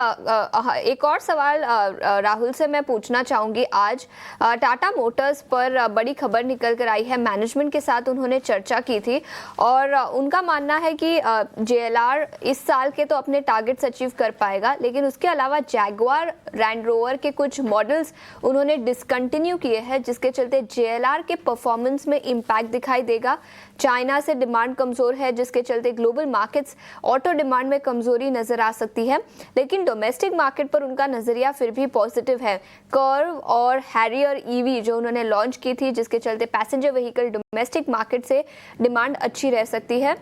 एक और सवाल राहुल से मैं पूछना चाहूंगी। आज टाटा मोटर्स पर बड़ी खबर निकल कर आई है। मैनेजमेंट के साथ उन्होंने चर्चा की थी और उनका मानना है कि जेएलआर इस साल के तो अपने टारगेट्स अचीव कर पाएगा, लेकिन उसके अलावा जैगुआर लैंड रोवर के कुछ मॉडल्स उन्होंने डिसकंटिन्यू किए हैं, जिसके चलते जेएलआर के परफॉर्मेंस में इम्पैक्ट दिखाई देगा। चाइना से डिमांड कमजोर है, जिसके चलते ग्लोबल मार्केट्स ऑटो डिमांड में कमजोरी नजर आ सकती है, लेकिन डोमेस्टिक मार्केट पर उनका नजरिया फिर भी पॉजिटिव है। कर्व और हैरियर ईवी जो उन्होंने लॉन्च की थी, जिसके चलते पैसेंजर व्हीकल डोमेस्टिक मार्केट से डिमांड अच्छी रह सकती है,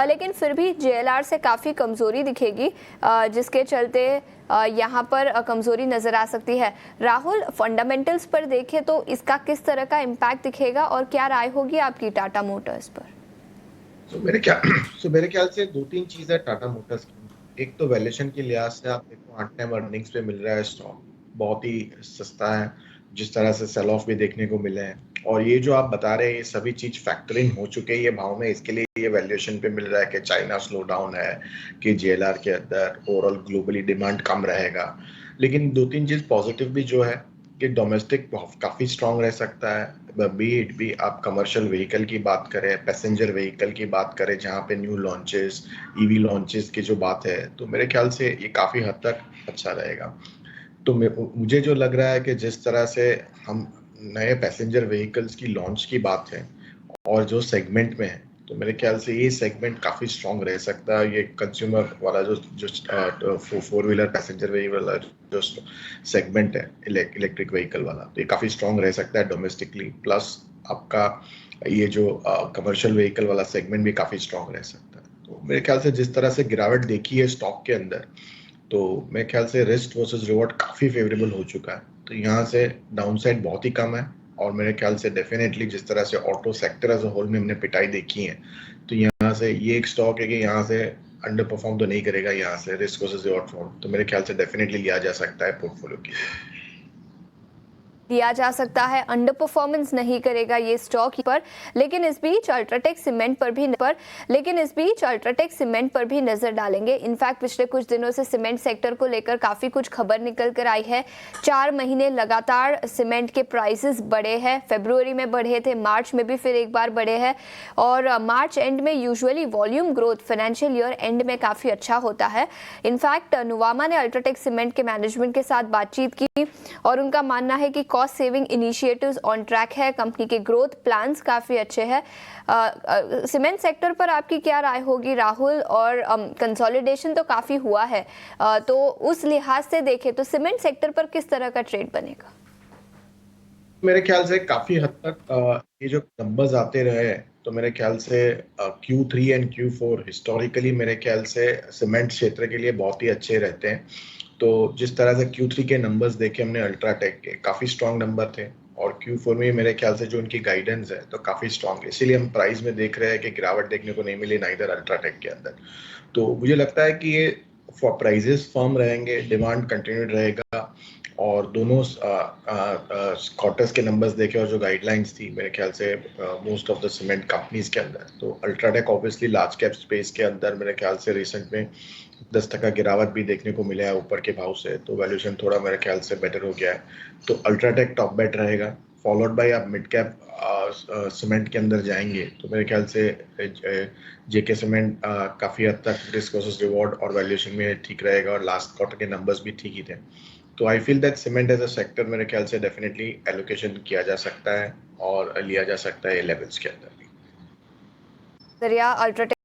लेकिन फिर भी जेएलआर से काफ़ी कमजोरी दिखेगी, जिसके चलते यहाँ पर कमजोरी नजर आ सकती है। राहुल, फंडामेंटल्स पर देखें तो इसका किस तरह का इम्पैक्ट दिखेगा और क्या राय होगी आपकी टाटा मोटर्स पर? मेरे ख्याल से दो तीन चीज है टाटा मोटर्स की। एक तो वैल्यूएशन के लिहाज से आप देखो 8 टाइम अर्निंग्स पे मिल रहा है स्टॉक, बहुत ही सस्ता है। जिस तरह से सेल ऑफ भी देखने को मिले हैं, और ये जो आप बता रहे हैं ये सभी चीज फैक्टरिंग हो चुके हैं ये भाव में, इसके लिए ये वैल्यूएशन पे मिल रहा है कि चाइना स्लो डाउन है, कि जेएलआर के अंदर ओवरऑल ग्लोबली डिमांड कम रहेगा। लेकिन दो तीन चीज पॉजिटिव भी जो है कि डोमेस्टिक काफी स्ट्रांग रह सकता है। बी आप कमर्शियल व्हीकल की बात करें, पैसेंजर व्हीकल की बात करें, जहाँ पे न्यू लॉन्चेस, ईवी लॉन्चेस की जो बात है, तो मेरे ख्याल से ये काफी हद तक अच्छा रहेगा। तो मुझे जो लग रहा है कि जिस तरह से हम नए पैसेंजर व्हीकल्स की लॉन्च की बात है और जो सेगमेंट में है, तो मेरे ख्याल से ये सेगमेंट काफी स्ट्रांग रह सकता है। ये कंज्यूमर वाला जो जो फोर व्हीलर पैसेंजर व्हीकल वाला जो सेगमेंट है, इलेक्ट्रिक व्हीकल वाला, तो ये काफी स्ट्रांग रह सकता है डोमेस्टिकली। प्लस आपका ये जो कमर्शियल व्हीकल वाला सेगमेंट भी काफी स्ट्रांग रह सकता है। तो मेरे ख्याल से जिस तरह से गिरावट देखी है स्टॉक के अंदर, तो मेरे ख्याल से रिस्क वर्सेस रिवॉर्ड काफी फेवरेबल हो चुका है। तो यहाँ से डाउनसाइड बहुत ही कम है, और मेरे ख्याल से डेफिनेटली जिस तरह से auto sector as a whole में हमने पिटाई देखी है, तो यहाँ से ये एक स्टॉक है कि यहाँ से अंडर परफॉर्म तो नहीं करेगा। यहाँ से रिस्क वर्सेस रिवॉर्ड फॉर्म तो मेरे ख्याल से डेफिनेटली लिया जा सकता है पोर्टफोलियो की। दिया जा सकता है, अंडर परफॉर्मेंस नहीं करेगा ये स्टॉक पर। लेकिन इस बीच अल्ट्राटेक सीमेंट पर भी नजर डालेंगे। इनफैक्ट पिछले कुछ दिनों से सीमेंट सेक्टर को लेकर काफी कुछ खबर निकल कर आई है। 4 महीने लगातार सीमेंट के प्राइसेस बढ़े हैं। फरवरी में बढ़े थे, मार्च में भी फिर एक बार बढ़े हैं, और मार्च एंड में usually volume growth financial year and में काफी अच्छा होता है। इनफैक्ट नुवामा ने अल्ट्राटेक सीमेंट के मैनेजमेंट के साथ बातचीत की और उनका मानना है कि cost saving initiatives on track है, कंपनी के ग्रोथ प्लान्स काफी अच्छे हैं। सीमेंट सेक्टर पर आपकी क्या राय होगी राहुल? और कंसोलिडेशन तो काफी हुआ है, तो उस लिहाज से देखें तो सीमेंट सेक्टर पर किस तरह का ट्रेड बनेगा? मेरे ख्याल से काफी हद तक ये जो नंबर्स आते रहे हैं, तो मेरे ख्याल से Q3 एंड Q4 हिस्टोरिकली मेरे ख्याल से सीमेंट क्षेत्र के लिए बहुत ही अच्छे रहते हैं। तो जिस तरह से Q3 के नंबर्स देखे हमने अल्ट्राटेक के, काफी स्ट्रांग नंबर थे, और Q4 में मेरे ख्याल से जो उनकी गाइडेंस है तो काफी स्ट्रांग है। इसीलिए हम प्राइस में देख रहे हैं कि गिरावट देखने को नहीं मिली ना इधर अल्ट्राटेक के अंदर। तो मुझे लगता है कि ये प्राइजेस फर्म रहेंगे, डिमांड कंटिन्यूड रहेगा, और दोनों क्वार्टर्स के नंबर्स देखे और जो गाइडलाइंस थी मेरे ख्याल से most of the cement companies के अंदर, तो UltraTech obviously large cap space के अंदर मेरे ख्याल से रिसेंट में 10% गिरावट भी देखने को मिला है ऊपर के भाव से, तो वैल्यूएशन थोड़ा मेरे ख्याल से बेटर हो गया है। तो अल्ट्राटेक टॉप बेट रहेगा, फॉलोड बाय आप मिड कैप सीमेंट के अंदर जाएंगे, तो मेरे ख्याल से जेके सीमेंट काफी हद तक रिस्क वर्सेस रिवॉर्ड और वैल्यूएशन में ठीक रहेगा, और लास्ट क्वार्टर के नंबर्स भी ठीक ही थे। तो I feel that cement as a sector मेरे ख्याल से डेफिनेटली एलोकेशन किया जा सकता है और लिया जा सकता है लेवल्स के अंदर भी। अल्ट्राटेक